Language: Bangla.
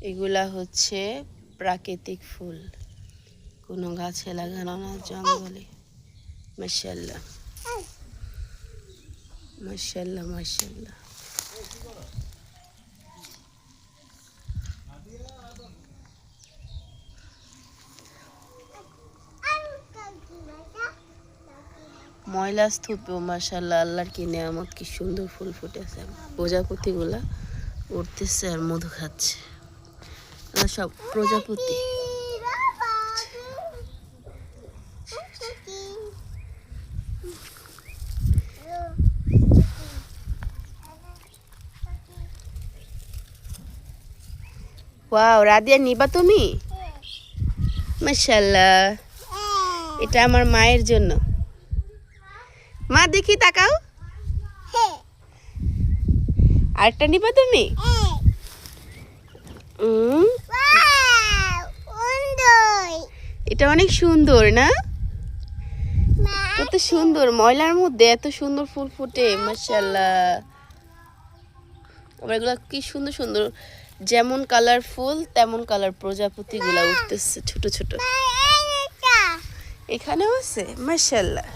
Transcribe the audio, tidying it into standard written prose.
এগুলা হচ্ছে প্রাকৃতিক ফুল, কোনো গাছে লাগানো না, জঙ্গলে। মাশাআল্লাহ মাশাআল্লাহ মাশাআল্লাহ। ময়লা স্তূপেও মাশাআল্লাহ আল্লাহর কি নেয়ামত, কি সুন্দর ফুল ফুটেছে। প্রজাপতিগুলা উঠতেছে আর মধু খাচ্ছে। সব প্রজাপতি। ওয়াও, রাদিয়া নিবা তুমি? মাশাআল্লাহ, এটা আমার মায়ের জন্য। মা দেখি, তাকাও। আরেকটা নিবা তুমি? এটা অনেক সুন্দর না? কত সুন্দর, ময়লার মধ্যে এত সুন্দর ফুল ফুটে, মাশাআল্লাহ। আবার এগুলা কি সুন্দর সুন্দর, যেমন কালার ফুল তেমন কালার প্রজাপতি গুলা উঠতেছে ছোট ছোট। এখানেও আছে, মাশাআল্লাহ।